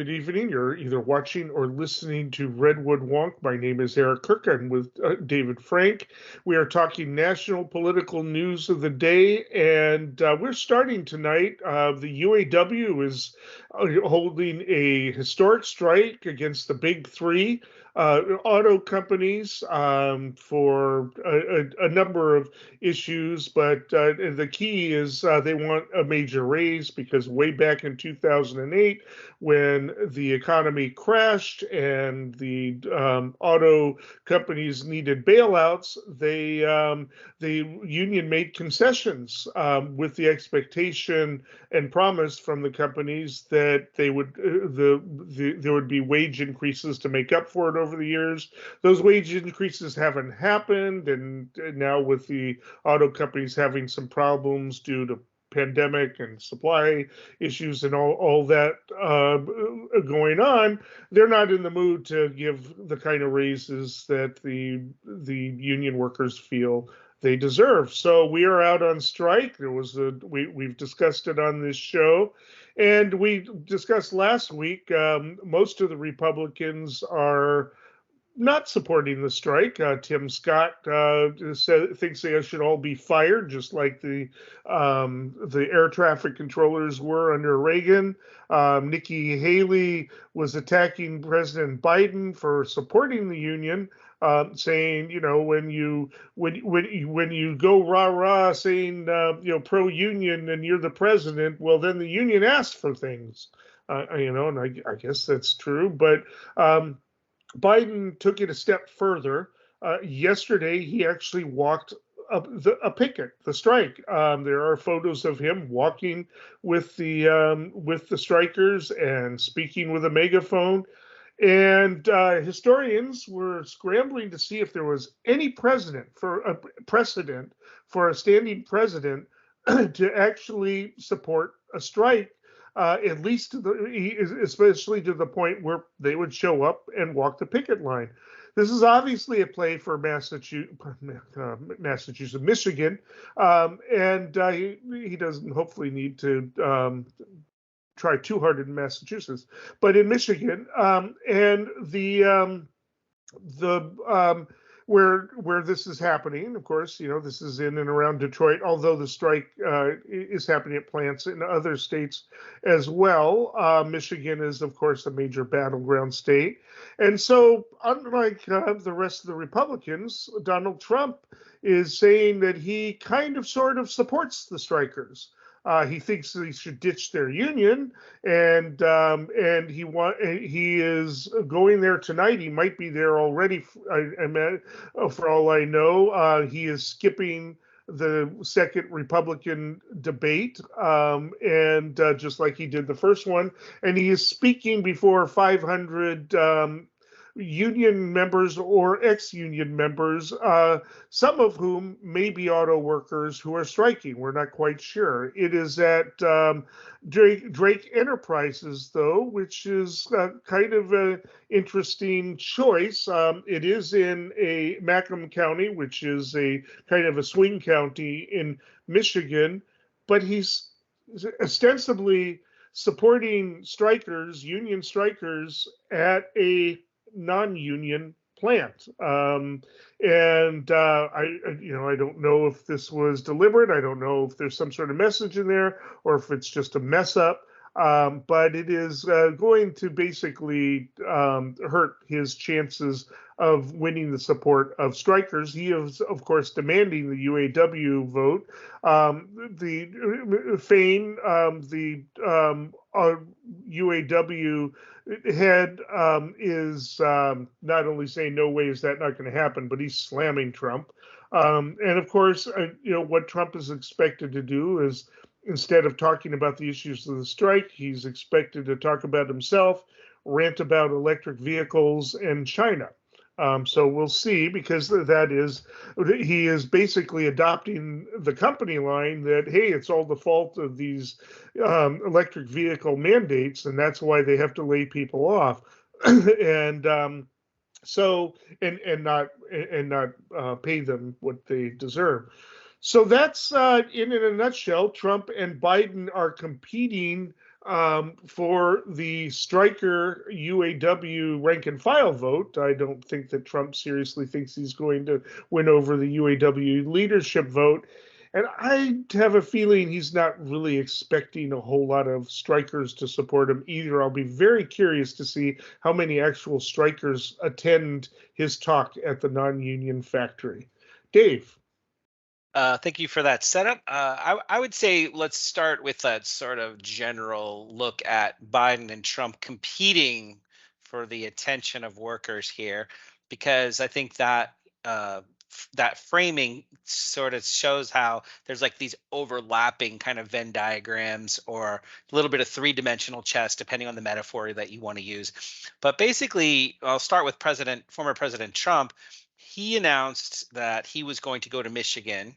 Good evening. You're either watching or listening to Redwood Wonk. My name is Eric Kirk. I'm with David Frank. We are talking national political news of the day, and we're starting tonight. The UAW is holding a historic strike against the big three auto companies for a number of issues, but the key is they want a major raise because way back in 2008, when the economy crashed and the auto companies needed bailouts, the union made concessions with the expectation and promise from the companies that they would there would be wage increases to make up for it over the years. Those wage increases haven't happened, and now with the auto companies having some problems due to pandemic and supply issues and all that going on, they're not in the mood to give the kind of raises that the union workers feel they deserve. So we are out on strike. We've discussed it on this show, and we discussed last week. Most of the Republicans are not supporting the strike. Tim Scott thinks they should all be fired, just like the air traffic controllers were under Reagan. Nikki Haley was attacking President Biden for supporting the union, saying, when you go rah rah saying pro union and you're the president, well then the union asked for things, and I guess that's true, but. Biden took it a step further. Yesterday, he actually walked a picket, the strike. There are photos of him walking with the strikers and speaking with a megaphone. And historians were scrambling to see if there was any precedent for a standing president to actually support a strike, at least especially to the point where they would show up and walk the picket line. This is obviously a play for Michigan, and he doesn't hopefully need to try too hard in Massachusetts, but in Michigan, and where this is happening, of course, this is in and around Detroit, although the strike is happening at plants in other states as well. Michigan is, of course, a major battleground state. And so, unlike the rest of the Republicans, Donald Trump is saying that he kind of sort of supports the strikers. He thinks they should ditch their union, and he is going there tonight. He might be there already. For all I know, he is skipping the second Republican debate, and just like he did the first one, and he is speaking before 500 union members or ex-union members, some of whom may be auto workers who are striking. We're not quite sure. It is at Drake Enterprises, though, which is kind of an interesting choice. It is in Macomb County, which is a kind of a swing county in Michigan, but he's ostensibly supporting union strikers at a non-union plant, and I don't know if this was deliberate. I don't know if there's some sort of message in there or if it's just a mess up. But it is going to basically hurt his chances of winning the support of strikers. He is, of course, demanding the UAW vote. The Fain, the UAW head, is not only saying no way is that not going to happen, but he's slamming Trump. And of course, what Trump is expected to do is, instead of talking about the issues of the strike, he's expected to talk about himself, rant about electric vehicles and China. So we'll see, because he is basically adopting the company line that, hey, it's all the fault of these electric vehicle mandates, and that's why they have to lay people off, and not pay them what they deserve. So that's in a nutshell. Trump and Biden are competing For the striker UAW rank and file vote, I don't think that Trump seriously thinks he's going to win over the UAW leadership vote. And I have a feeling he's not really expecting a whole lot of strikers to support him either. I'll be very curious to see how many actual strikers attend his talk at the non-union factory. Dave. Thank you for that setup. I would say let's start with that sort of general look at Biden and Trump competing for the attention of workers here, because I think that that framing sort of shows how there's like these overlapping kind of Venn diagrams or a little bit of three-dimensional chess, depending on the metaphor that you want to use. But basically, I'll start with former President Trump. He announced that he was going to go to Michigan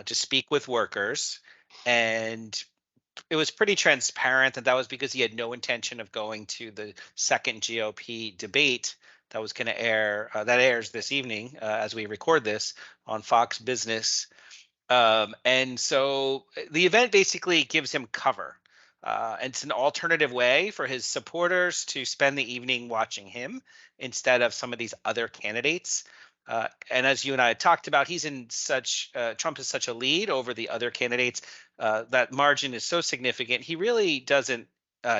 to speak with workers. And it was pretty transparent that was because he had no intention of going to the second GOP debate that was going to air, that airs this evening as we record this on Fox Business. And so the event basically gives him cover. And it's an alternative way for his supporters to spend the evening watching him instead of some of these other candidates. And as you and I had talked about, Trump is such a lead over the other candidates. That margin is so significant. He really doesn't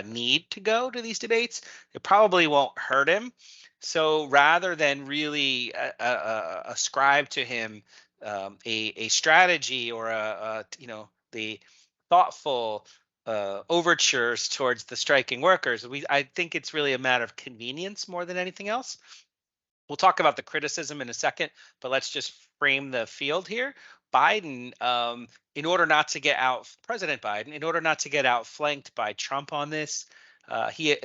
need to go to these debates. It probably won't hurt him. So rather than really ascribe to him a strategy or the thoughtful overtures towards the striking workers, I think it's really a matter of convenience more than anything else. We'll talk about the criticism in a second, but let's just frame the field here. President Biden, in order not to get outflanked by Trump on this, he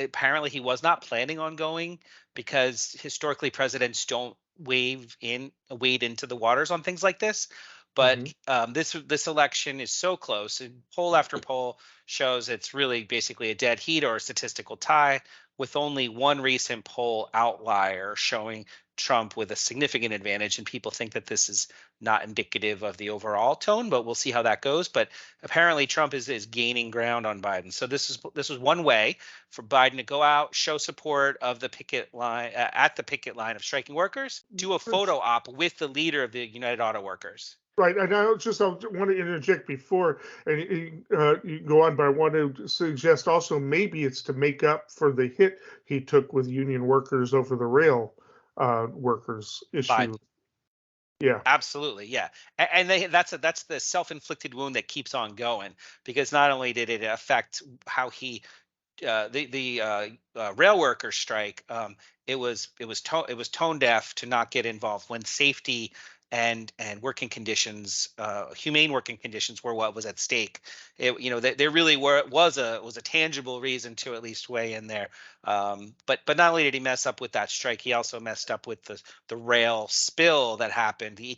was not planning on going because historically presidents don't wade into the waters on things like this. But this election is so close, and poll after poll shows it's really basically a dead heat or a statistical tie, with only one recent poll outlier showing Trump with a significant advantage. And people think that this is not indicative of the overall tone, but we'll see how that goes. But apparently Trump is gaining ground on Biden. So this was one way for Biden to go out, show support of the picket line at the picket line of striking workers, do a photo op with the leader of the United Auto Workers. Right, and I want to interject before and you go on, but I want to suggest also maybe it's to make up for the hit he took with union workers over the rail workers issue. Biden. Yeah, absolutely, yeah, and that's the self-inflicted wound that keeps on going, because not only did it affect how he the rail worker strike, it was tone deaf to not get involved when safety and working conditions, humane working conditions, were what was at stake. There really was a tangible reason to at least weigh in there. But not only did he mess up with that strike, he also messed up with the rail spill that happened, the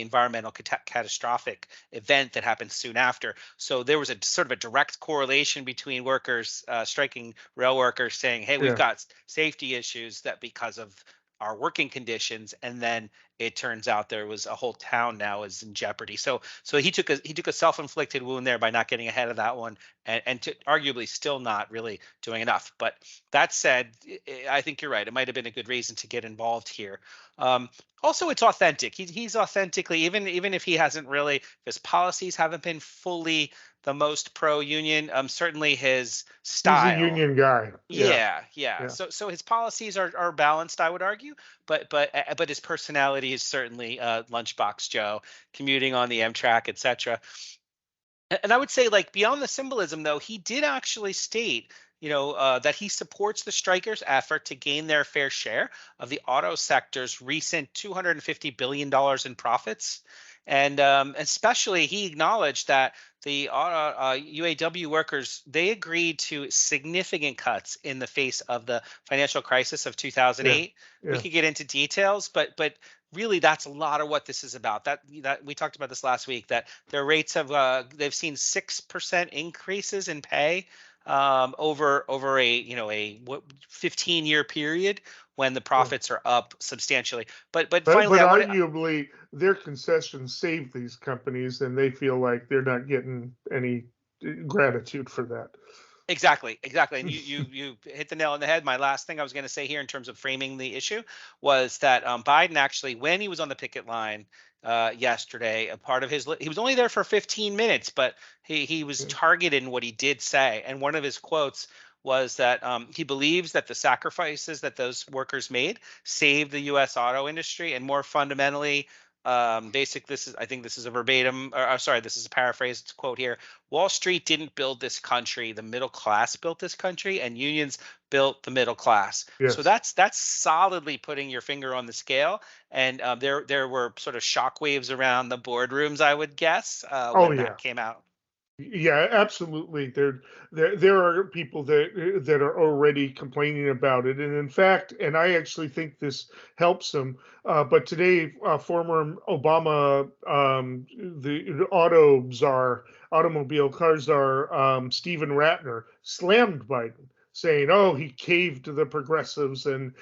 environmental catastrophic event that happened soon after. So there was a sort of a direct correlation between workers, striking rail workers, saying, "Hey, we've got safety issues that because of our working conditions," and then it turns out there was a whole town now is in jeopardy. So he took a self-inflicted wound there by not getting ahead of that one, and to arguably still not really doing enough. But that said, I think you're right. It might have been a good reason to get involved here. Also, it's authentic. He's authentically, even if he hasn't really, if his policies haven't been fully the most pro-union, certainly his style. He's a union guy. Yeah. So his policies are balanced, I would argue, but his personality is certainly Lunchbox Joe, commuting on the Amtrak, etc. And I would say, like, beyond the symbolism, though, he did actually state, that he supports the strikers' effort to gain their fair share of the auto sector's recent $250 billion in profits. And especially, he acknowledged that the UAW workers, they agreed to significant cuts in the face of the financial crisis of 2008. Yeah. We could get into details, but really, that's a lot of what this is about. That we talked about this last week, that their rates they've seen 6% increases in pay over a 15-year period, when the profits are up substantially. But finally, arguably their concessions save these companies, and they feel like they're not getting any gratitude for that. Exactly, exactly. And you hit the nail on the head. My last thing I was going to say here in terms of framing the issue was that Biden actually, when he was on the picket line yesterday, a part of he was only there for 15 minutes, but he was targeted in what he did say. And one of his quotes was that he believes that the sacrifices that those workers made saved the U.S. auto industry, and more fundamentally, I think this is a verbatim, or sorry, this is a paraphrased quote here. Wall Street didn't build this country. The middle class built this country, and unions built the middle class. So Yes. that's solidly putting your finger on the scale. And there were sort of shockwaves around the boardrooms, I would guess, Oh when yeah. that came out. Yeah, absolutely. There are people that are already complaining about it, and in fact, and I actually think this helps them. But today, former Obama, the automobile car czar, Stephen Ratner, slammed Biden, saying, "Oh, he caved to the progressives, and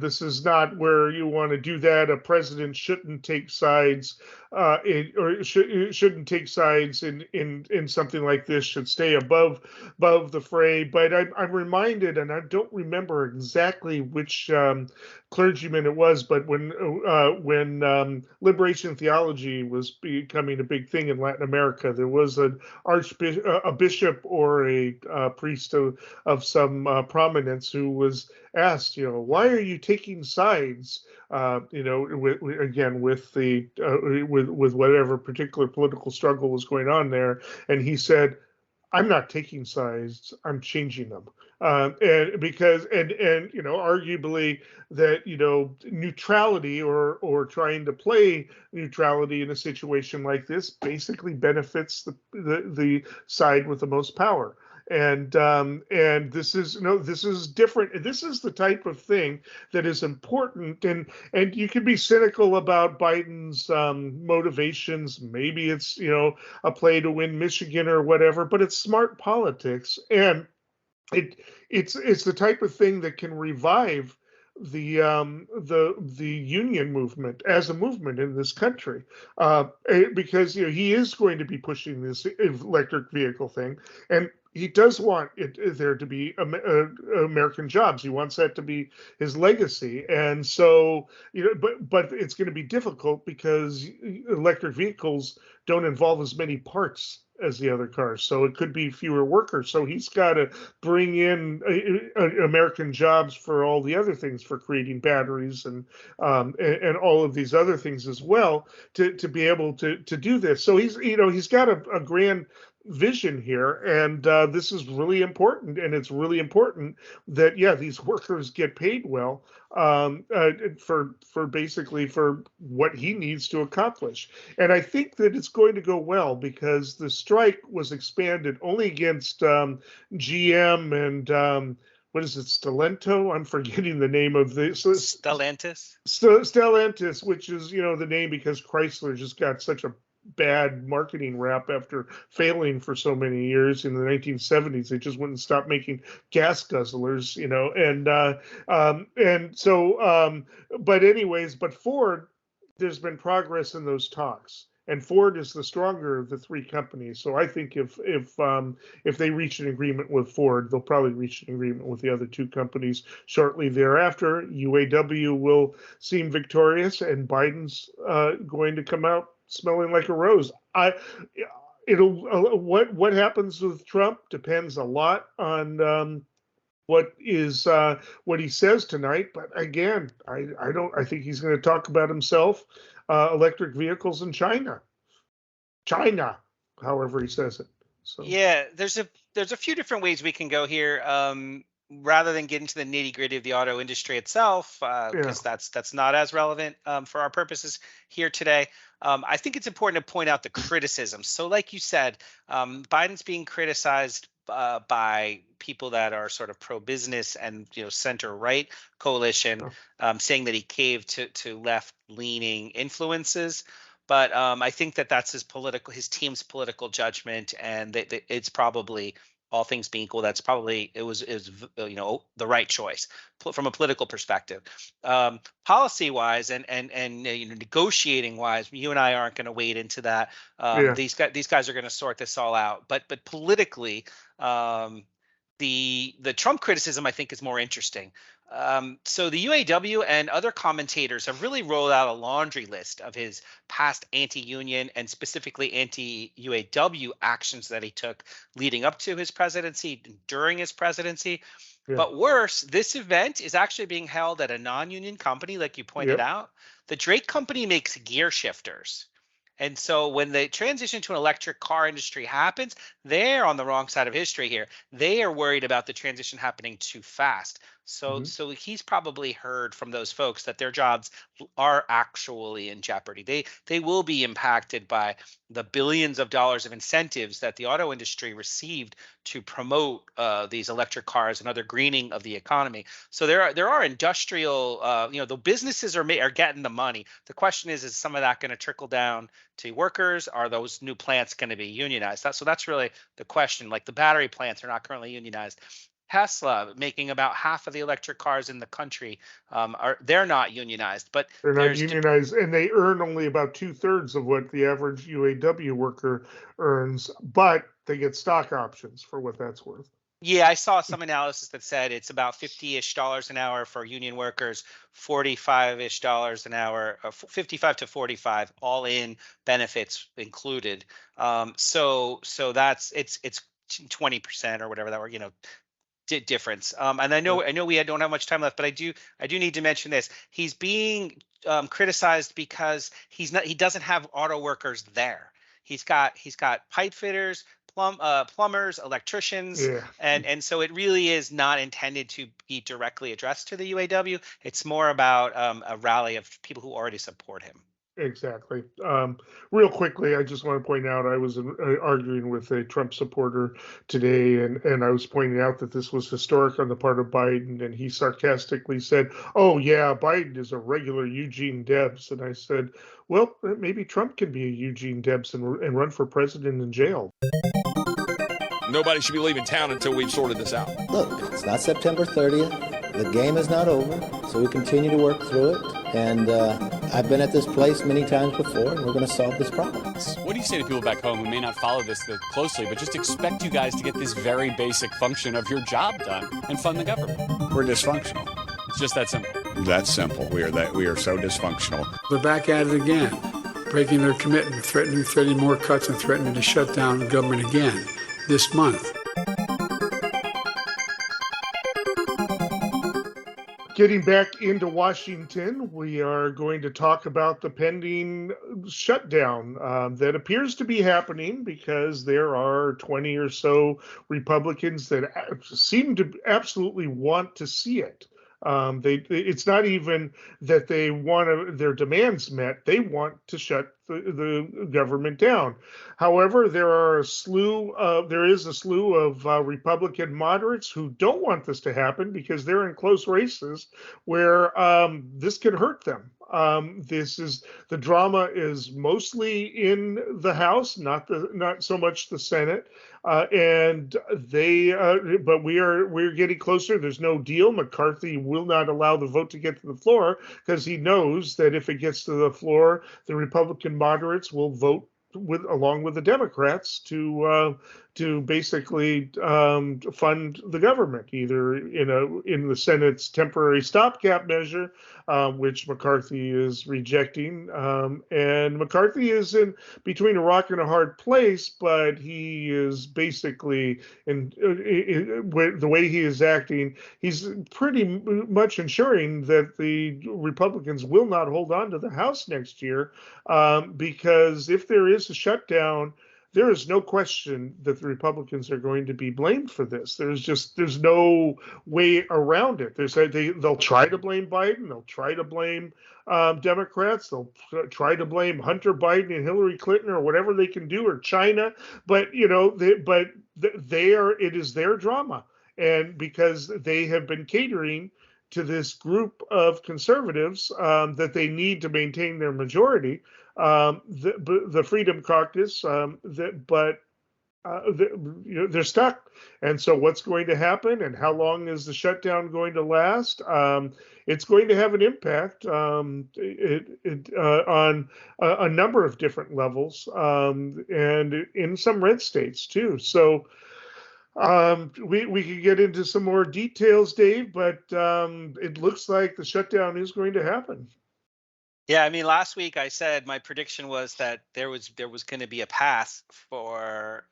this is not where you want to do that. A president shouldn't take sides." Shouldn't take sides in something like this. Should stay above the fray. But I'm reminded, and I don't remember exactly which clergyman it was, but when liberation theology was becoming a big thing in Latin America, there was an archbishop, a bishop, or a priest of some prominence who was asked, why are you taking sides? Again with the with whatever particular political struggle was going on there, and he said, "I'm not taking sides. I'm changing them." And because and arguably that neutrality or trying to play neutrality in a situation like this basically benefits the side with the most power. And this is this is different. This is the type of thing that is important. And you can be cynical about Biden's motivations. Maybe it's a play to win Michigan or whatever, but it's smart politics, and it's the type of thing that can revive the union movement as a movement in this country, because he is going to be pushing this electric vehicle thing, and he does want there to be American jobs. He wants that to be his legacy, and so but it's going to be difficult because electric vehicles don't involve as many parts as the other cars, so it could be fewer workers. So he's got to bring in American jobs for all the other things, for creating batteries and all of these other things as well, to be able to do this. So he's got a grand vision here, and this is really important, and it's really important that these workers get paid well, for basically for what he needs to accomplish. And I think that it's going to go well because the strike was expanded only against GM and what is it, Stellantis? I'm forgetting the name of this. Stellantis. Stellantis, which is the name because Chrysler just got such a bad marketing rap after failing for so many years in the 1970s. They just wouldn't stop making gas guzzlers, and so but Ford, there's been progress in those talks, and Ford is the stronger of the three companies. So I think if they reach an agreement with Ford, they'll probably reach an agreement with the other two companies shortly thereafter. UAW will seem victorious, and Biden's going to come out smelling like a rose. What happens with Trump depends a lot on what he says tonight. But again, I think he's going to talk about himself, electric vehicles in China, however he says it. So yeah, there's a few different ways we can go here. Rather than get into the nitty gritty of the auto industry itself, because that's not as relevant for our purposes here today. I think it's important to point out the criticism. So, like you said, Biden's being criticized by people that are sort of pro-business and center-right coalition, saying that he caved to left-leaning influences. But I think that's his team's political judgment, and it's probably all things being equal, that's probably it was the right choice from a political perspective. Policy wise and negotiating wise, you and I aren't going to wade into that. Yeah. These guys are going to sort this all out. But politically, the Trump criticism I think is more interesting. So the UAW and other commentators have really rolled out a laundry list of his past anti-union and specifically anti-UAW actions that he took leading up to his presidency, during his presidency. Yeah. But worse, this event is actually being held at a non-union company, like you pointed out. The Drake company makes gear shifters. And so when the transition to an electric car industry happens, they're on the wrong side of history here. They are worried about the transition happening too fast. So he's probably heard from those folks that their jobs are actually in jeopardy. They will be impacted by the billions of dollars of incentives that the auto industry received to promote these electric cars and other greening of the economy. So there are industrial, the businesses are getting the money. The question is some of that going to trickle down to workers? Are those new plants going to be unionized? That's really the question. Like the battery plants are not currently unionized. Tesla, making about half of the electric cars in the country, they're not unionized, but they're not unionized, and they earn only about 2/3 of what the average UAW worker earns, but they get stock options for what that's worth. Yeah, I saw some analysis that said it's about $50-ish an hour for union workers, $45-ish an hour, 55 to 45, all in, benefits included. So that's it's 20% or whatever that were, difference. And I know we don't have much time left, but I do need to mention this. He's being criticized because he doesn't have auto workers there. He's got pipe fitters, plumbers, electricians, and so it really is not intended to be directly addressed to the UAW. It's more about a rally of people who already support him. Exactly. Real quickly, I just want to point out I was arguing with a Trump supporter today, and I was pointing out that this was historic on the part of Biden, and he sarcastically said, "Oh yeah, Biden is a regular Eugene Debs," and I said, "Well, maybe Trump can be a Eugene Debs and run for president in jail." Nobody should be leaving town until we've sorted this out. Look, it's not September 30th. The game is not over, so we continue to work through it. And I've been at this place many times before, and we're going to solve this problem. What do you say to people back home who may not follow this closely, but just expect you guys to get this very basic function of your job done and fund the government? We're dysfunctional. It's just that simple. That's simple. We are so dysfunctional. They're back at it again, breaking their commitment, threatening more cuts and threatening to shut down the government again this month. Getting back into Washington, we are going to talk about the pending shutdown that appears to be happening because there are 20 or so Republicans that seem to absolutely want to see it. It's not even that they want their demands met. They want to shut the government down. However, there is a slew of Republican moderates who don't want this to happen because they're in close races where this could hurt them. The drama is mostly in the House, not so much the Senate, but we're getting closer. There's no deal. McCarthy will not allow the vote to get to the floor because he knows that if it gets to the floor, the Republican moderates will vote along with the Democrats to basically fund the government, either in the Senate's temporary stopgap measure, which McCarthy is rejecting. And McCarthy is in between a rock and a hard place, but he is basically, the way he is acting, he's pretty much ensuring that the Republicans will not hold on to the House next year, because if there is a shutdown, there is no question that the Republicans are going to be blamed for this. There's no way around it. They'll try to blame Biden. They'll try to blame Democrats. They'll try to blame Hunter Biden and Hillary Clinton or whatever they can do, or China. But it is their drama, and because they have been catering to this group of conservatives that they need to maintain their majority. The Freedom Caucus, but they're stuck. And so what's going to happen and how long is the shutdown going to last? It's going to have an impact on a number of different levels, and in some red states too. So we could get into some more details, Dave, but it looks like the shutdown is going to happen. Yeah, I mean, last week I said my prediction was that there was going to be a path for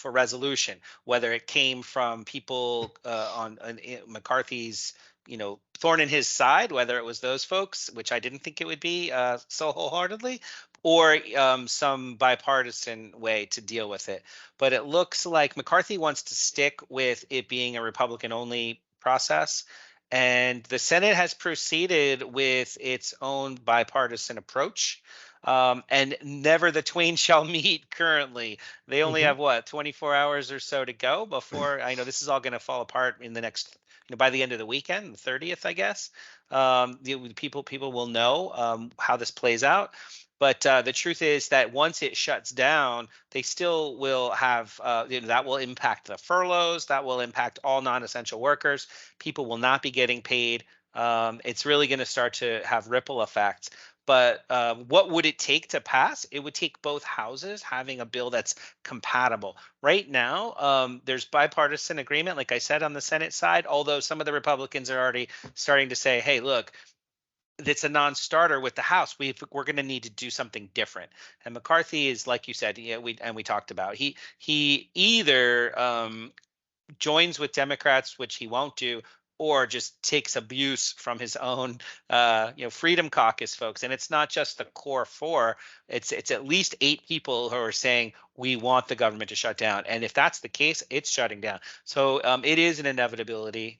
resolution, whether it came from people on McCarthy's, thorn in his side, whether it was those folks, which I didn't think it would be so wholeheartedly, or some bipartisan way to deal with it. But it looks like McCarthy wants to stick with it being a Republican-only process. And the Senate has proceeded with its own bipartisan approach. And never the twain shall meet currently. They only have 24 hours or so to go before, I know this is all going to fall apart in the next, by the end of the weekend, the 30th, I guess. People will know how this plays out. But the truth is that once it shuts down, they still will have, that will impact the furloughs, that will impact all non-essential workers. People will not be getting paid. It's really going to start to have ripple effects. But what would it take to pass? It would take both houses having a bill that's compatible. Right now, there's bipartisan agreement, like I said, on the Senate side, although some of the Republicans are already starting to say, hey, look, it's a non-starter with the House. We're going to need to do something different. And McCarthy is, like you said, we talked about. He either joins with Democrats, which he won't do, or just takes abuse from his own, Freedom Caucus folks. And it's not just the core four. It's at least 8 people who are saying we want the government to shut down. And if that's the case, it's shutting down. So it is an inevitability.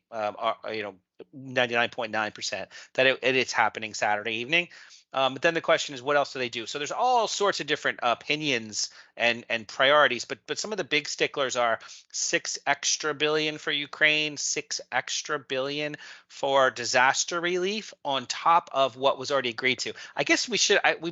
99.9% that it's happening Saturday evening. But then the question is, what else do they do? So there's all sorts of different opinions and priorities, but some of the big sticklers are $6 extra billion for Ukraine, $6 extra billion for disaster relief on top of what was already agreed to. I guess we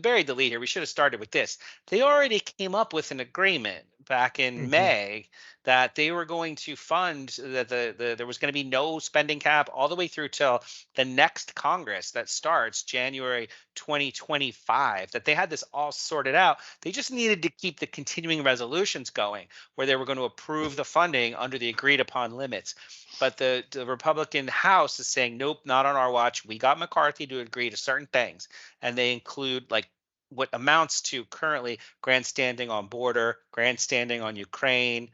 buried the lead here. We should have started with this. They already came up with an agreement back in May that they were going to fund that there was going to be no spending cap all the way through till the next Congress that starts January 2025, that they had this all sorted out. They just needed to keep the continuing resolutions going where they were going to approve the funding under the agreed upon limits. But the Republican House is saying, nope, not on our watch. We got McCarthy to agree to certain things. And they include like what amounts to currently grandstanding on border, grandstanding on Ukraine.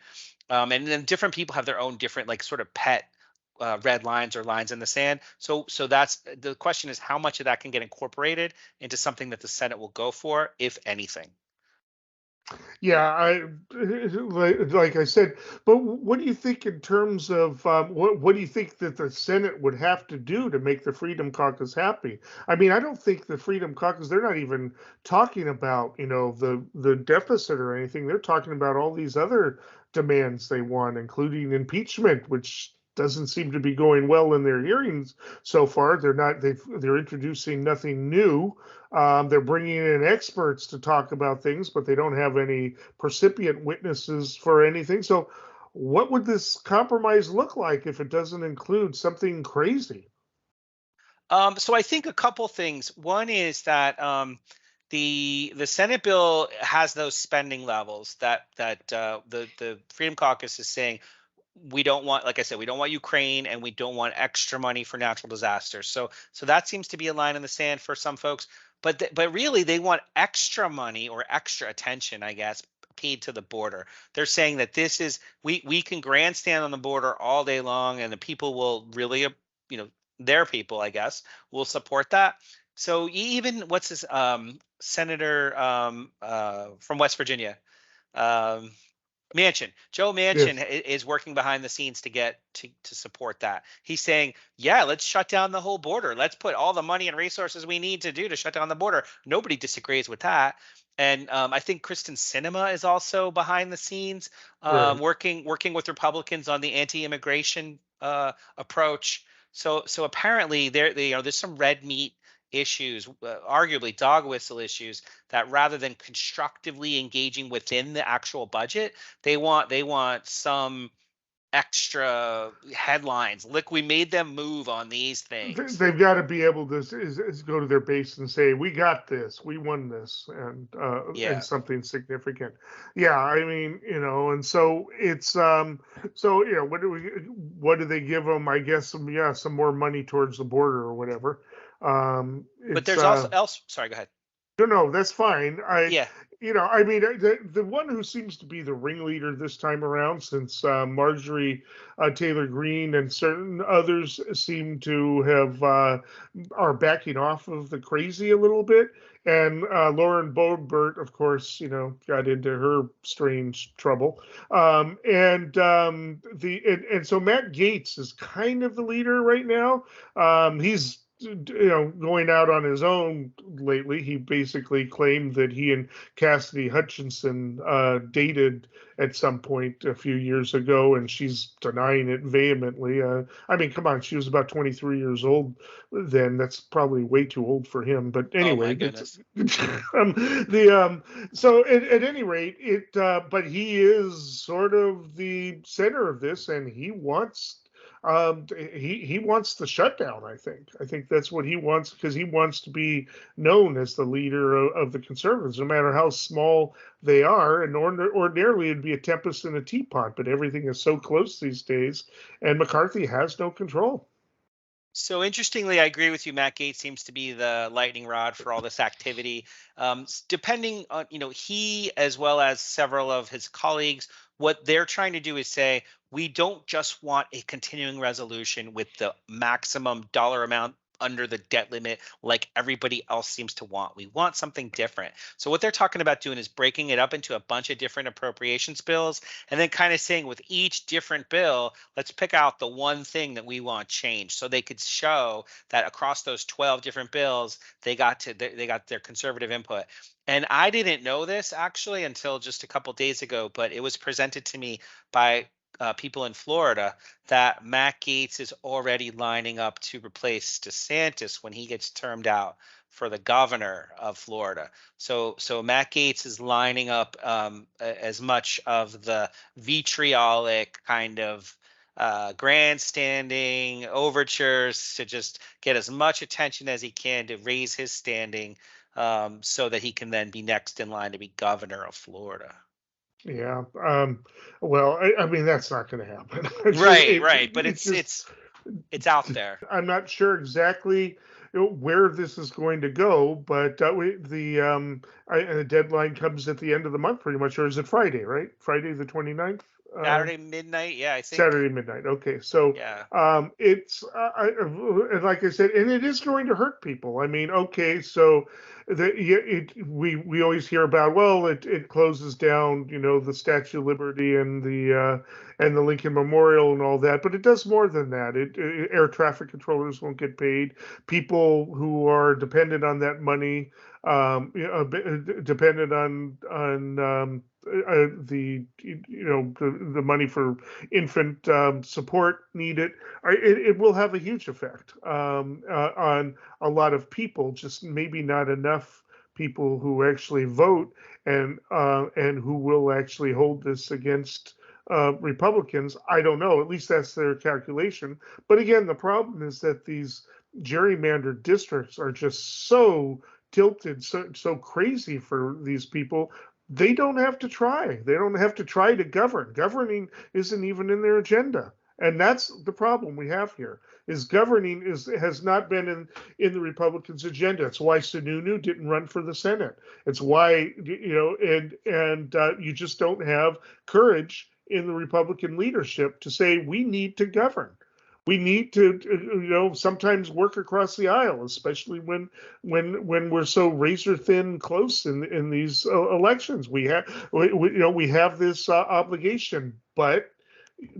And then different people have their own different like sort of pet red lines or lines in the sand. So that's the question is how much of that can get incorporated into something that the Senate will go for, if anything. Yeah, like I said, but what do you think in terms of what do you think that the Senate would have to do to make the Freedom Caucus happy? I mean, I don't think the Freedom Caucus, they're not even talking about, the deficit or anything. They're talking about all these other demands they want, including impeachment, which doesn't seem to be going well in their hearings so far. They're introducing nothing new. They're bringing in experts to talk about things, but they don't have any percipient witnesses for anything. So what would this compromise look like if it doesn't include something crazy? So I think a couple things. One is that the Senate bill has those spending levels that the Freedom Caucus is saying we don't want, like I said, we don't want Ukraine and we don't want extra money for natural disasters. So that seems to be a line in the sand for some folks. But really, they want extra money or extra attention, I guess, paid to the border. They're saying that this is we can grandstand on the border all day long, and the people will really, their people, I guess, will support that. So even what's his senator from West Virginia, Manchin, Joe Manchin is working behind the scenes to get to support that. He's saying, yeah, let's shut down the whole border. Let's put all the money and resources we need to shut down the border. Nobody disagrees with that. And I think Kristen Sinema is also behind the scenes, working with Republicans on the anti-immigration approach. So apparently there's some red meat issues, arguably dog whistle issues, that rather than constructively engaging within the actual budget, they want some extra headlines. Look, we made them move on these things. They've got to be able to is go to their base and say, "We got this, we won this," Yeah. and something significant. Yeah, I mean, and so it's so what do they give them? I guess some more money towards the border or whatever. But there's also else. Sorry, go ahead. No, that's fine. Yeah. I mean, the one who seems to be the ringleader this time around, since Marjorie Taylor Greene and certain others seem to have are backing off of the crazy a little bit, and Lauren Boebert, of course, got into her strange trouble, and so Matt Gaetz is kind of the leader right now. He's going out on his own lately. He basically claimed that he and Cassidy Hutchinson dated at some point a few years ago, and she's denying it vehemently. I mean, come on, she was about 23 years old then. That's probably way too old for him. But anyway, oh my goodness. So at any rate, but he is sort of the center of this, and he wants. He wants the shutdown. I think that's what he wants, because he wants to be known as the leader of the conservatives, no matter how small they are. And ordinarily it'd be a tempest in a teapot, but everything is so close these days, and McCarthy has no control. So interestingly, I agree with you. Matt Gaetz seems to be the lightning rod for all this activity. Depending on, he, as well as several of his colleagues, what they're trying to do is say, we don't just want a continuing resolution with the maximum dollar amount under the debt limit like everybody else seems to want. We want something different. So what they're talking about doing is breaking it up into a bunch of different appropriations bills, and then kind of saying with each different bill, let's pick out the one thing that we want changed. So they could show that across those 12 different bills, they got their conservative input. And I didn't know this actually until just a couple days ago, but it was presented to me by people in Florida that Matt Gaetz is already lining up to replace DeSantis when he gets termed out for the governor of Florida. So Matt Gaetz is lining up as much of the vitriolic kind of grandstanding overtures to just get as much attention as he can to raise his standing, so that he can then be next in line to be governor of Florida. Yeah. Well, I mean, that's not going to happen. Right. But it's out there. I'm not sure exactly where this is going to go, but the deadline comes at the end of the month, pretty much, or is it Friday? Right, Friday the 29th. Saturday midnight, yeah, I think. Saturday midnight. Okay, so yeah. It's like I said, and it is going to hurt people. I mean, okay, so we always hear about, well, it closes down, the Statue of Liberty and the Lincoln Memorial and all that, but it does more than that. Air traffic controllers won't get paid. People who are dependent on that money, dependent on the money for infant support needed, it will have a huge effect on a lot of people, just maybe not enough people who actually vote and who will actually hold this against Republicans. I don't know. At least that's their calculation. But again, the problem is that these gerrymandered districts are just so tilted, so crazy for these people. They don't have to try. They don't have to try to govern. Governing isn't even in their agenda. And that's the problem we have here, is governing has not been in the Republicans' agenda. It's why Sununu didn't run for the Senate. It's why, you just don't have courage in the Republican leadership to say we need to govern. We need to, sometimes work across the aisle, especially when we're so razor thin close in these elections. We have this obligation, but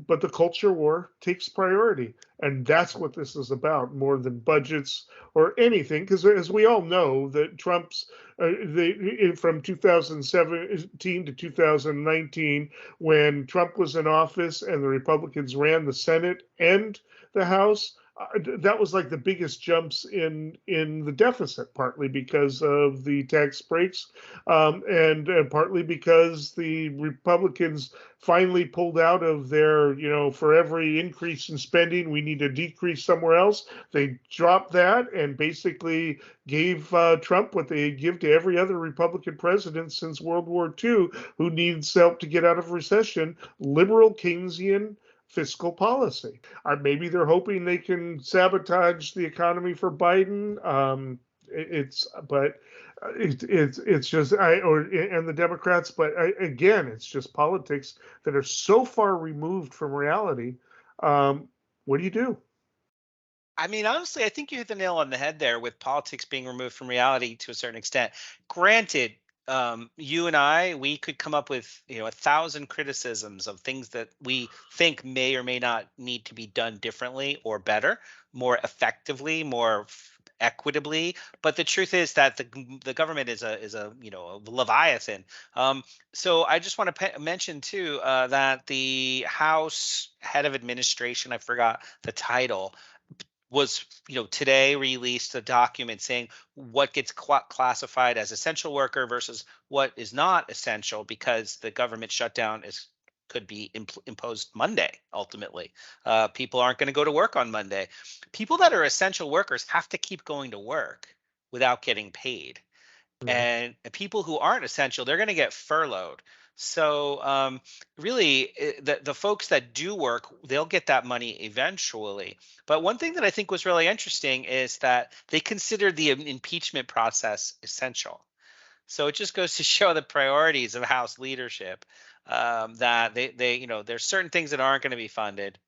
the culture war takes priority, and that's what this is about, more than budgets or anything. Because as we all know, that Trump's from 2017 to 2019, when Trump was in office and the Republicans ran the Senate and the House, that was like the biggest jumps in the deficit, partly because of the tax breaks, and partly because the Republicans finally pulled out of their, for every increase in spending, we need to decrease somewhere else. They dropped that and basically gave Trump what they give to every other Republican president since World War II, who needs help to get out of recession: liberal Keynesian fiscal policy. Maybe they're hoping they can sabotage the economy for Biden. It's just and the Democrats. But again, it's just politics that are so far removed from reality. What do you do? I mean, honestly, I think you hit the nail on the head there with politics being removed from reality to a certain extent. Granted, you and we could come up with 1,000 criticisms of things that we think may or may not need to be done differently or better, more effectively, more equitably. But the truth is that the government is a leviathan. So I just want to mention too that the House head of administration, I forgot the title, was today released a document saying what gets classified as essential worker versus what is not essential, because the government shutdown could be imposed Monday. Ultimately, people aren't going to go to work on Monday. People that are essential workers have to keep going to work without getting paid. And people who aren't essential, they're going to get furloughed. So really, the folks that do work, they'll get that money eventually. But one thing that I think was really interesting is that they considered the impeachment process essential. So it just goes to show the priorities of House leadership, that they there's certain things that aren't going to be funded.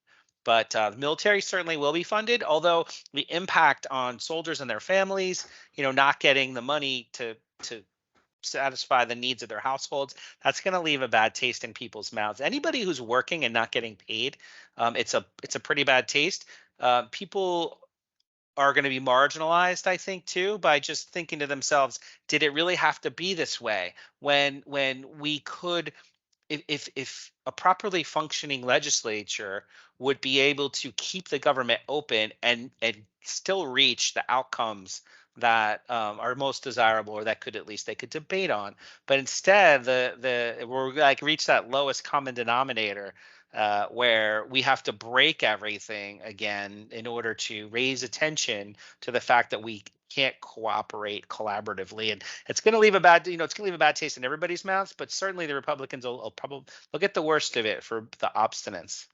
But the military certainly will be funded, although the impact on soldiers and their families, not getting the money to satisfy the needs of their households, that's going to leave a bad taste in people's mouths. Anybody who's working and not getting paid, it's a pretty bad taste. People are going to be marginalized, I think, too, by just thinking to themselves, did it really have to be this way when we could, if a properly functioning legislature would be able to keep the government open and still reach the outcomes that are most desirable, or that they could debate on. But instead, we're like reach that lowest common denominator, where we have to break everything again in order to raise attention to the fact that we can't cooperate collaboratively, and it's going to leave a bad, taste in everybody's mouths. But certainly, the Republicans will probably get the worst of it for the obstinance.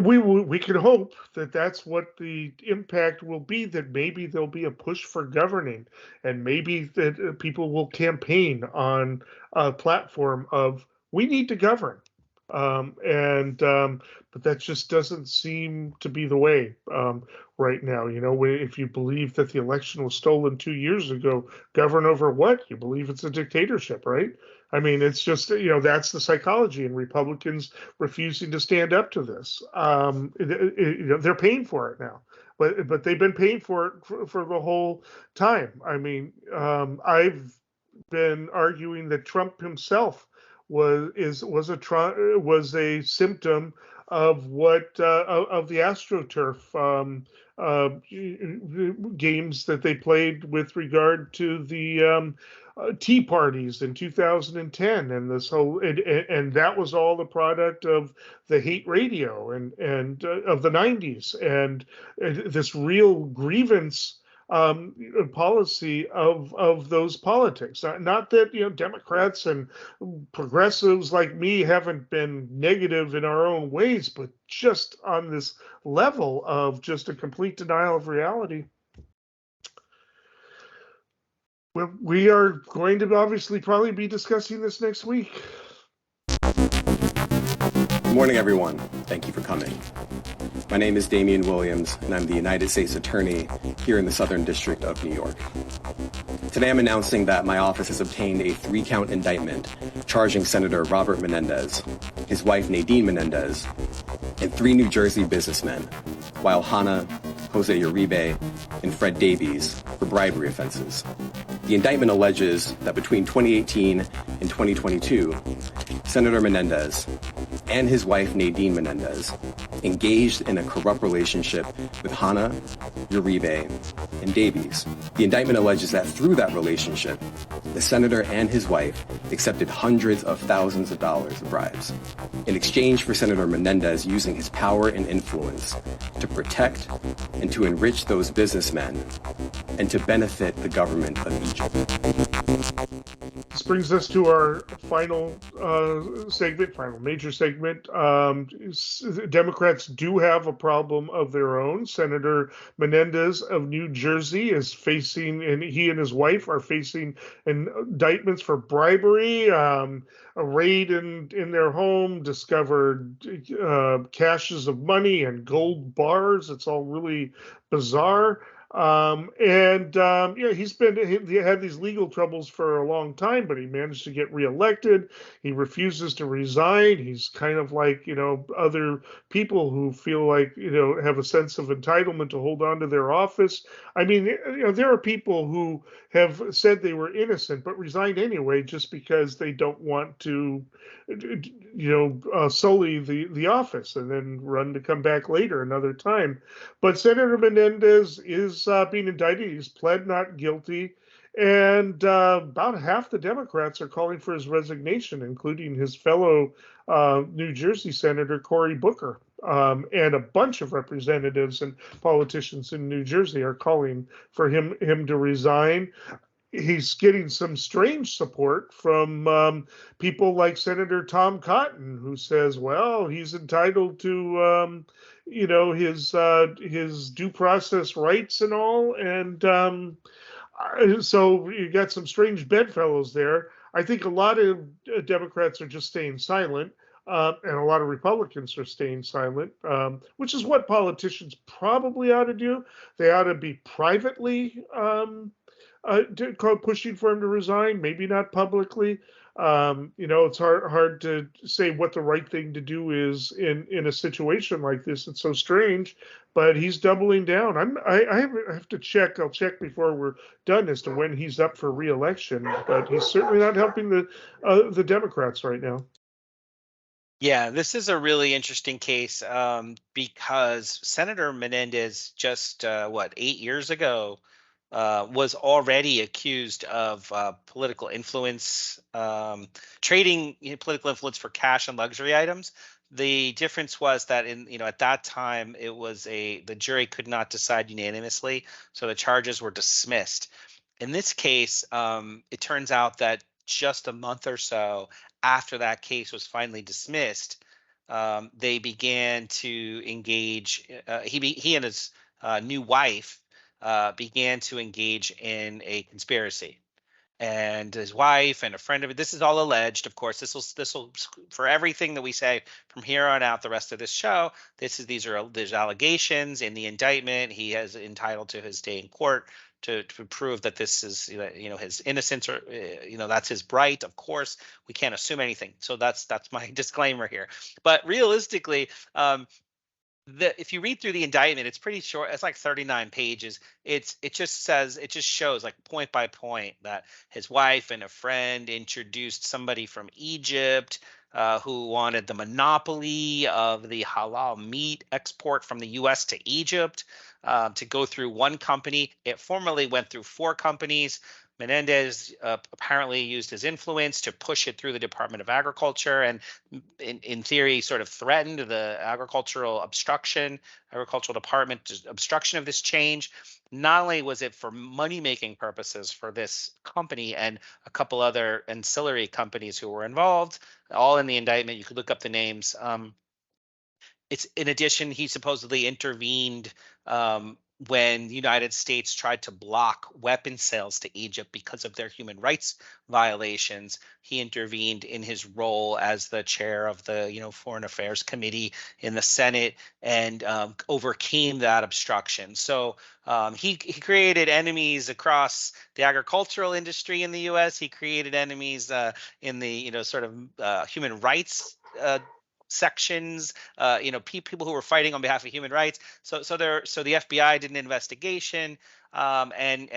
We can hope that that's what the impact will be, that maybe there'll be a push for governing, and maybe that people will campaign on a platform of we need to govern. But that just doesn't seem to be the way right now. If you believe that the election was stolen 2 years ago, govern over what? You believe it's a dictatorship, right? I mean, it's just, that's the psychology, and Republicans refusing to stand up to this. They're paying for it now, but they've been paying for it for the whole time. I mean, I've been arguing that Trump himself was a symptom of what of the AstroTurf games that they played with regard to the Tea parties in 2010, and this whole and that was all the product of the hate radio and of the 90s, and this real grievance policy of those politics. Not that Democrats and progressives like me haven't been negative in our own ways, but just on this level of just a complete denial of reality. Well, we are going to obviously probably be discussing this next week. Good morning, everyone. Thank you for coming. My name is Damian Williams, and I'm the United States Attorney here in the Southern District of New York. Today I'm announcing that my office has obtained a 3-count indictment charging Senator Robert Menendez, his wife Nadine Menendez, and 3 New Jersey businessmen, Wael Hannah, Jose Uribe, and Fred Davies, for bribery offenses. The indictment alleges that between 2018 and 2022, Senator Menendez and his wife Nadine Menendez engaged in a corrupt relationship with Hannah, Uribe, and Davies. The indictment alleges that through that relationship, the senator and his wife accepted hundreds of thousands of dollars of bribes in exchange for Senator Menendez using his power and influence to protect and to enrich those businessmen and to benefit the government of Egypt. This brings us to our final major segment. Democrats do have a problem of their own. Senator Menendez of New Jersey is facing, and he and his wife are facing indictments for bribery. A raid in their home discovered caches of money and gold bars. It's all really bizarre. He had these legal troubles for a long time, but he managed to get reelected. He refuses to resign. He's kind of like, other people who feel like, have a sense of entitlement to hold on to their office. I mean, there are people who have said they were innocent, but resigned anyway, just because they don't want to, sully the office and then run to come back later another time. But Senator Menendez is being indicted. He's pled not guilty. And about half the Democrats are calling for his resignation, including his fellow New Jersey Senator Cory Booker. And a bunch of representatives and politicians in New Jersey are calling for him to resign. He's getting some strange support from people like Senator Tom Cotton, who says, well, he's entitled to, his due process rights and all. And so you got some strange bedfellows there. I think a lot of Democrats are just staying silent. And a lot of Republicans are staying silent, which is what politicians probably ought to do. They ought to be privately pushing for him to resign, maybe not publicly. It's hard to say what the right thing to do is in a situation like this. It's so strange, but he's doubling down. I have to check. I'll check before we're done as to when he's up for re-election, but he's certainly not helping the Democrats right now. Yeah, this is a really interesting case because Senator Menendez just 8 years ago was already accused of political influence, trading political influence for cash and luxury items. The difference was that at that time it was the jury could not decide unanimously, so the charges were dismissed. In this case, it turns out that just a month or so after that case was finally dismissed, they began to engage. He and his new wife began to engage in a conspiracy, and his wife and a friend of it. This is all alleged, of course. This will for everything that we say from here on out, the rest of this show. There's allegations in the indictment. He is entitled to his day in court to prove that this is his innocence, or that's his right. Of course, we can't assume anything. So that's my disclaimer here. But realistically, if you read through the indictment, it's pretty short. It's like 39 pages. It just shows like point by point that his wife and a friend introduced somebody from Egypt who wanted the monopoly of the halal meat export from the U.S. to Egypt to go through one company. It formerly went through 4 companies. Menendez apparently used his influence to push it through the Department of Agriculture and in theory sort of threatened the agricultural department obstruction of this change. Not only was it for money-making purposes for this company and a couple other ancillary companies who were involved, all in the indictment. You could look up the names. It's in addition, he supposedly intervened when the United States tried to block weapons sales to Egypt because of their human rights violations. He intervened in his role as the chair of the Foreign Affairs Committee in the Senate and overcame that obstruction. So he created enemies across the agricultural industry in the U.S. He created enemies in the sort of human rights sections, people who were fighting on behalf of human rights. So the FBI did an investigation, and ...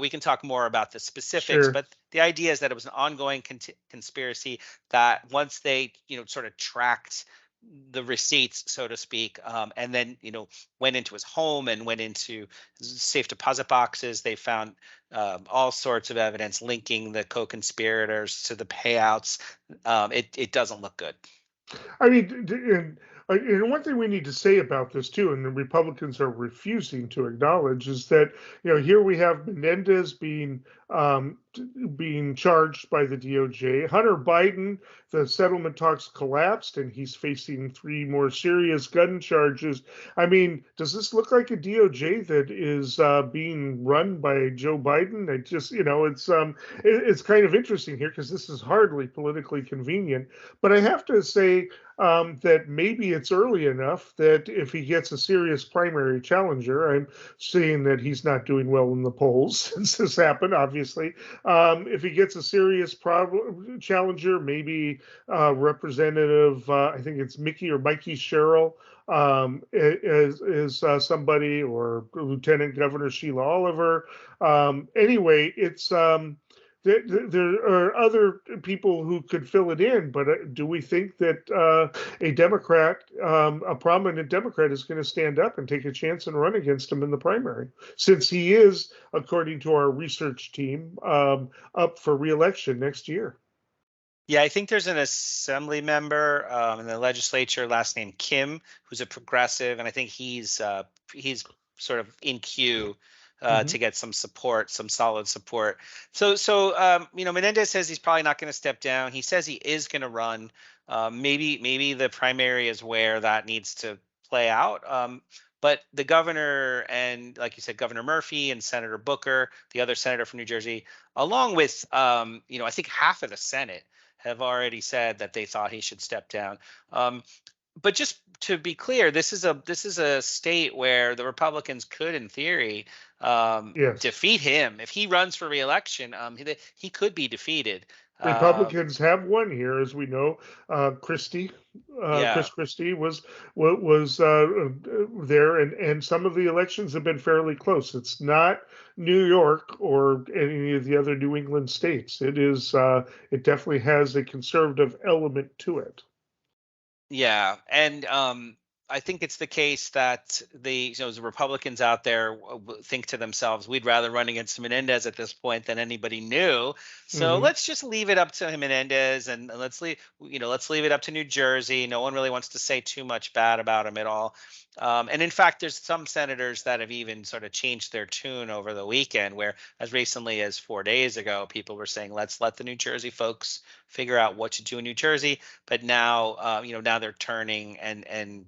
We can talk more about the specifics, Sure. but the idea is that it was an ongoing conspiracy that once they sort of tracked the receipts, so to speak, and then went into his home and went into safe deposit boxes. They found all sorts of evidence linking the co-conspirators to the payouts. It doesn't look good. I mean, and one thing we need to say about this too, and the Republicans are refusing to acknowledge, is that here we have Menendez being charged by the DOJ. Hunter Biden, the settlement talks collapsed, and he's facing 3 more serious gun charges. I mean, does this look like a DOJ that is being run by Joe Biden? It just, it's kind of interesting here because this is hardly politically convenient. But I have to say that maybe it's early enough that if he gets a serious primary challenger, I'm seeing that he's not doing well in the polls since this happened, obviously. If he gets a serious challenger, maybe Representative, I think it's Mikey Sherrill, is somebody, or Lieutenant Governor Sheila Oliver. Anyway, it's there are other people who could fill it in, but do we think that a Democrat, a prominent Democrat, is going to stand up and take a chance and run against him in the primary, since he is, according to our research team, up for re-election next year? Yeah, I think there's an assembly member in the legislature, last name Kim, who's a progressive, and I think he's sort of in queue to get some support, some solid support. So Menendez says he's probably not going to step down. He says he is going to run. Maybe the primary is where that needs to play out. But the governor and, like you said, Governor Murphy and Senator Booker, the other senator from New Jersey, along with I think half of the Senate, have already said that they thought he should step down. But just to be clear, this is a state where the Republicans could, in theory, defeat him if he runs for re-election. He could be defeated. Republicans have won here, as we know. Chris Christie was there, and some of the elections have been fairly close. It's not New York or any of the other New England states. It is. It definitely has a conservative element to it. Yeah, and I think it's the case that the Republicans out there think to themselves, we'd rather run against Menendez at this point than anybody new. So let's just leave it up to Menendez, and let's leave it up to New Jersey. No one really wants to say too much bad about him at all. And in fact, there's some senators that have even sort of changed their tune over the weekend, where as recently as 4 days ago, people were saying, let's let the New Jersey folks figure out what to do in New Jersey. But now, now they're turning and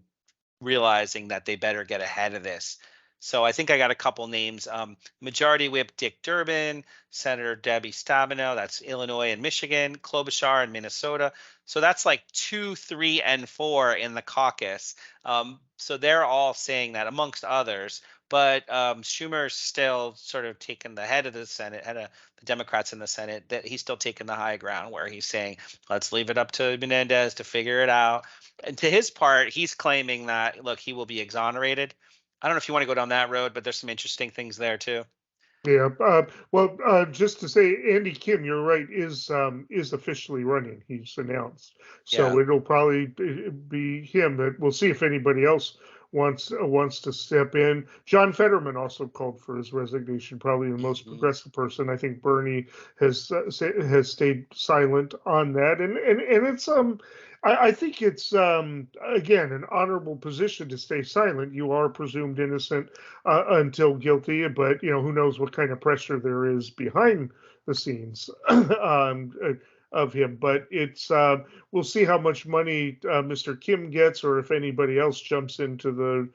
realizing that they better get ahead of this. So I think I got a couple names. Majority Whip Dick Durbin, Senator Debbie Stabenow, that's Illinois and Michigan, Klobuchar in Minnesota. So that's like 2, 3, and 4 in the caucus. So they're all saying that, amongst others. But Schumer's still sort of taking the head of the Senate, head of the Democrats in the Senate, that he's still taking the high ground, where he's saying, let's leave it up to Menendez to figure it out. And to his part, he's claiming that, look, he will be exonerated. I don't know if you want to go down that road, but there's some interesting things there too. Yeah. Just to say, Andy Kim, you're right, is officially running. He's announced, so it'll probably be him. But we'll see if anybody else wants to step in. John Fetterman also called for his resignation. Probably the most progressive person. I think Bernie has stayed silent on that, and it's I think it's again an honorable position to stay silent. You are presumed innocent until guilty, but who knows what kind of pressure there is behind the scenes of him. But it's we'll see how much money Mr. Kim gets, or if anybody else jumps into the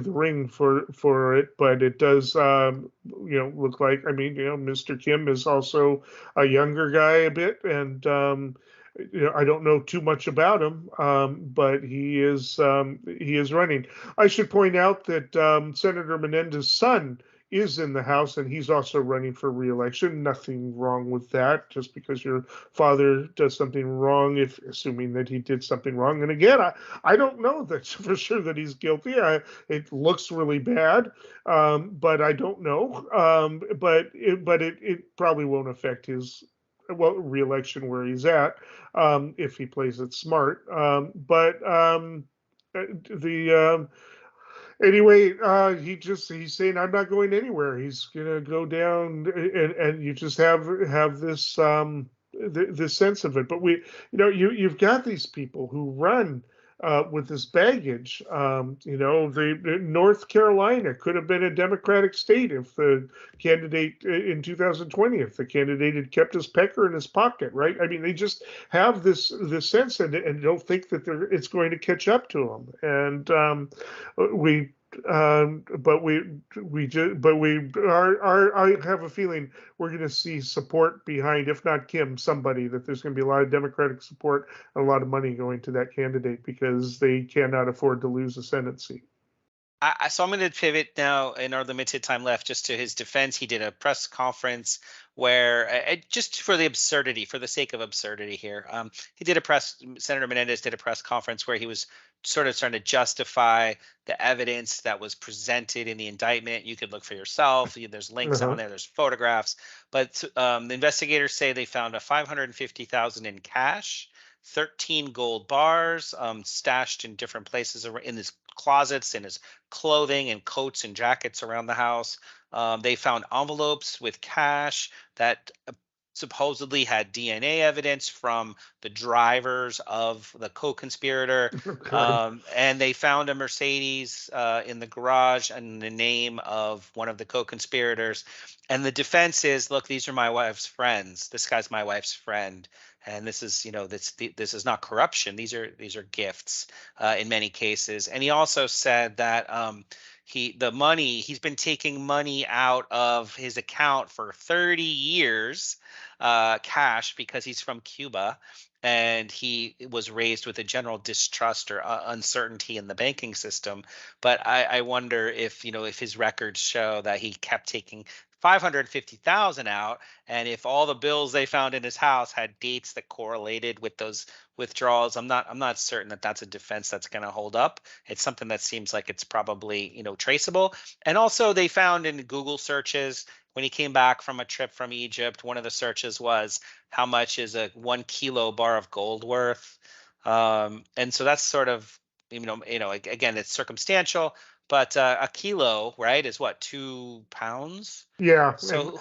ring for it. But it does look like, Mr. Kim is also a younger guy a bit, and I don't know too much about him, but he is running. I should point out that Senator Menendez's son is in the House, and he's also running for re-election. Nothing wrong with that, just because your father does something wrong, assuming that he did something wrong. And again, I don't know that for sure that he's guilty. It looks really bad, but I don't know. But it probably won't affect his re-election where he's at, if he plays it smart. Anyway, he's saying I'm not going anywhere. He's gonna go down, and you just have this this sense of it. But you've got these people who run with this baggage. The North Carolina could have been a Democratic state if the candidate in 2020, if the candidate had kept his pecker in his pocket, right? I mean, they just have this sense and don't think that it's going to catch up to them. And I have a feeling we're going to see support behind, if not Kim, somebody, that there's going to be a lot of Democratic support and a lot of money going to that candidate because they cannot afford to lose a Senate seat. So I'm going to pivot now in our limited time left just to his defense. He did a press conference where, just for the sake of absurdity here, Senator Menendez did a press conference where he was sort of trying to justify the evidence that was presented in the indictment. You could look for yourself. There's links on there. There's photographs. But the investigators say they found a $550,000 in cash, 13 gold bars stashed in different places in his closets, in his clothing and coats and jackets around the house. They found envelopes with cash that supposedly had DNA evidence from the drivers of the co-conspirator. And they found a Mercedes in the garage and the name of one of the co-conspirators. And the defense is, look, these are my wife's friends. This guy's my wife's friend. And this is, this is not corruption. These are gifts in many cases. And he also said that he's been taking money out of his account for 30 years, cash, because he's from Cuba. And he was raised with a general distrust or uncertainty in the banking system. But I wonder if his records show that he kept taking $550,000 out, and if all the bills they found in his house had dates that correlated with those withdrawals, I'm not certain that that's a defense that's going to hold up. It's something that seems like it's probably traceable. And also, they found in Google searches when he came back from a trip from Egypt, one of the searches was, how much is a 1 kilo bar of gold worth? And so that's sort of again, it's circumstantial. But a kilo, right, is what, 2 pounds? Yeah. So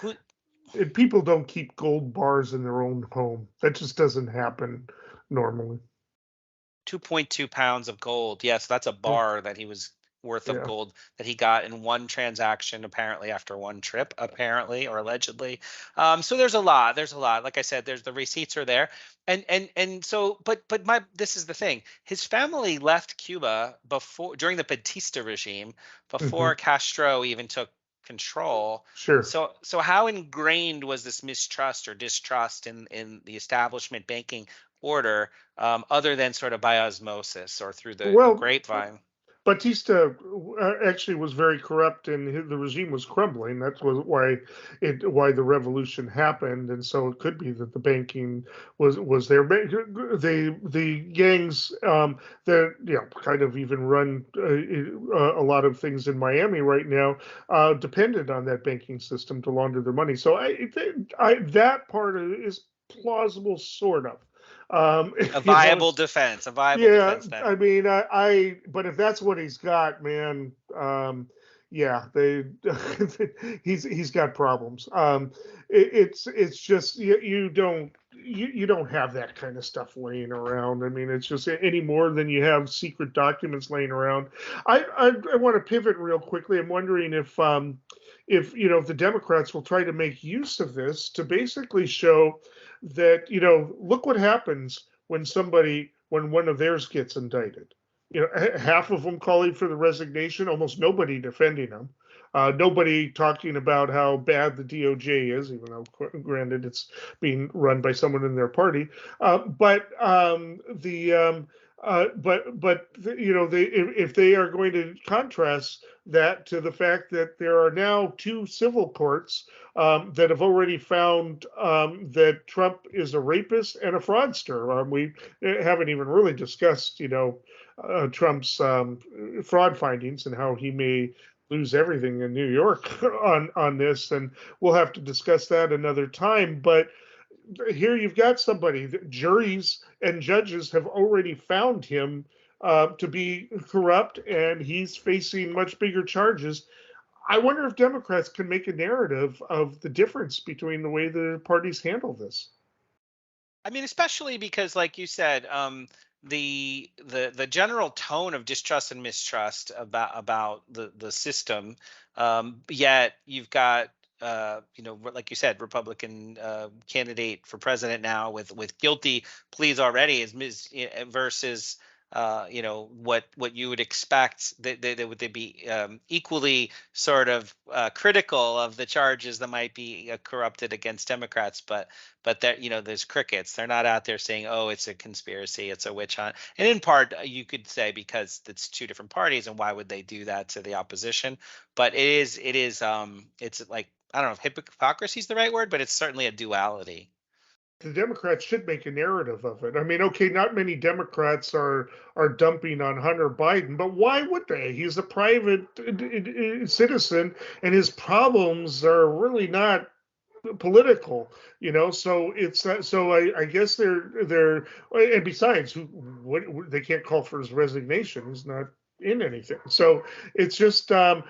and people don't keep gold bars in their own home. That just doesn't happen normally. 2.2 pounds of gold. Yes, that's a bar that he was worth of gold that he got in one transaction, apparently after one trip, apparently or allegedly. So there's a lot. Like I said, the receipts are there. And so, but this is the thing. His family left Cuba during the Batista regime, before Castro even took control. Sure. So how ingrained was this mistrust or distrust in the establishment banking order, other than sort of by osmosis or through the grapevine? Batista actually was very corrupt, and the regime was crumbling. That's why the revolution happened, and so it could be that the banking was there. The gangs that kind of even run a lot of things in Miami right now depended on that banking system to launder their money. So that part is plausible, sort of. A viable defense. Defense then. I mean, but if that's what he's got, man, he's got problems. It's just you don't have that kind of stuff laying around. I mean, it's just any more than you have secret documents laying around. I want to pivot real quickly. I'm wondering if the Democrats will try to make use of this to basically show that, look what happens when one of theirs gets indicted. Half of them calling for the resignation, almost nobody defending them. Nobody talking about how bad the DOJ is, even though, granted, it's being run by someone in their party. If they are going to contrast that to the fact that there are now 2 civil courts that have already found that Trump is a rapist and a fraudster. We haven't even really discussed, Trump's fraud findings and how he may lose everything in New York on this, and we'll have to discuss that another time. But here you've got somebody that juries and judges have already found him to be corrupt, and he's facing much bigger charges. I wonder if Democrats can make a narrative of the difference between the way the parties handle this. I mean, especially because, like you said, the general tone of distrust and mistrust about the system. Yet you've got like you said, Republican candidate for president now with guilty pleas already versus what you would expect that they would be equally sort of critical of the charges that might be corrupted against Democrats, but that there's crickets. They're not out there saying, oh, it's a conspiracy, it's a witch hunt. And in part you could say because it's two different parties, and why would they do that to the opposition? But it's like, I don't know if hypocrisy is the right word, but it's certainly a duality. The Democrats should make a narrative of it. I mean, okay, not many Democrats are dumping on Hunter Biden, but why would they? He's a private citizen, and his problems are really not political, So it's so I guess they're and besides, what they can't call for his resignation. He's not in anything. So it's just I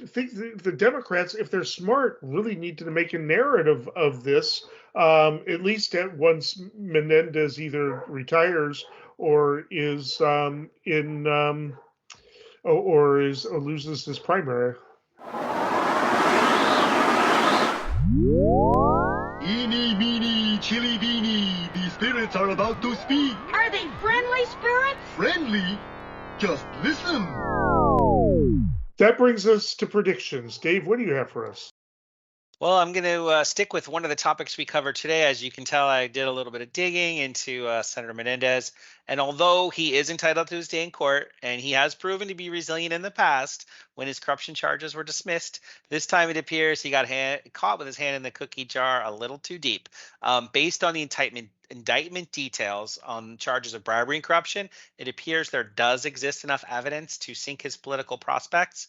think the Democrats, if they're smart, really need to make a narrative of this, at least at once Menendez either retires or is or loses his primary. Eeny, meeny, chili beany, the spirits are about to speak. Are they friendly spirits? Friendly? Just listen. That brings us to predictions. Dave, what do you have for us? Well, I'm going to stick with one of the topics we covered today. As you can tell, I did a little bit of digging into Senator Menendez. And although he is entitled to his day in court, and he has proven to be resilient in the past when his corruption charges were dismissed, this time it appears he got caught with his hand in the cookie jar a little too deep. Based on the indictment details on charges of bribery and corruption, it appears there does exist enough evidence to sink his political prospects.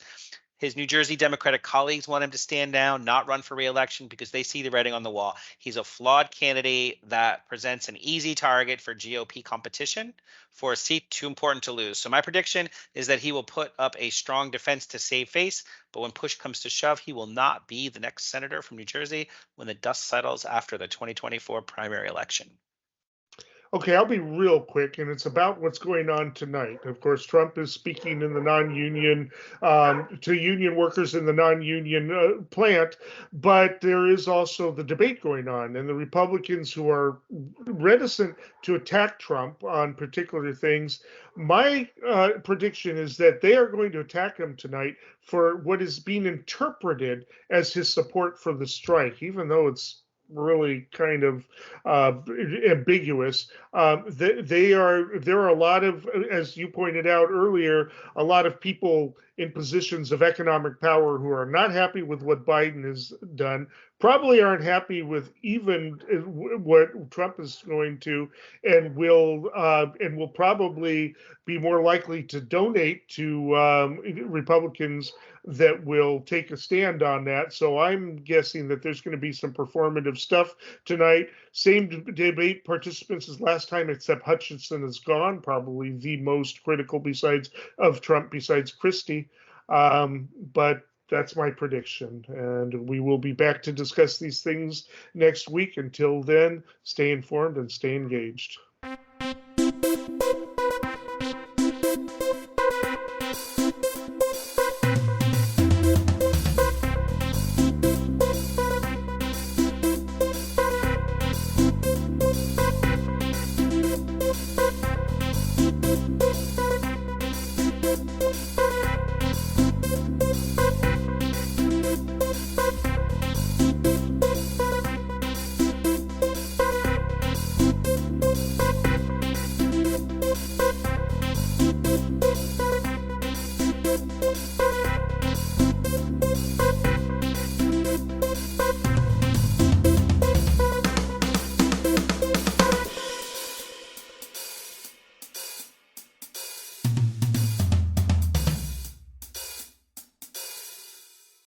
His New Jersey Democratic colleagues want him to stand down, not run for re-election, because they see the writing on the wall. He's a flawed candidate that presents an easy target for GOP competition for a seat too important to lose. So my prediction is that he will put up a strong defense to save face, but when push comes to shove, he will not be the next senator from New Jersey when the dust settles after the 2024 primary election. Okay, I'll be real quick, and it's about what's going on tonight. Of course, Trump is speaking in the non-union to union workers in the non-union plant, but there is also the debate going on, and the Republicans who are reticent to attack Trump on particular things. My prediction is that they are going to attack him tonight for what is being interpreted as his support for the strike, even though it's really kind of ambiguous. There are a lot of, as you pointed out earlier, a lot of people in positions of economic power who are not happy with what Biden has done, probably aren't happy with even what Trump is going to, and will probably be more likely to donate to Republicans that will take a stand on that. So I'm guessing that there's going to be some performative stuff tonight. Same debate participants as last time, except Hutchinson is gone, probably the most critical of Trump besides Christie. But that's my prediction. And we will be back to discuss these things next week. Until then, stay informed and stay engaged.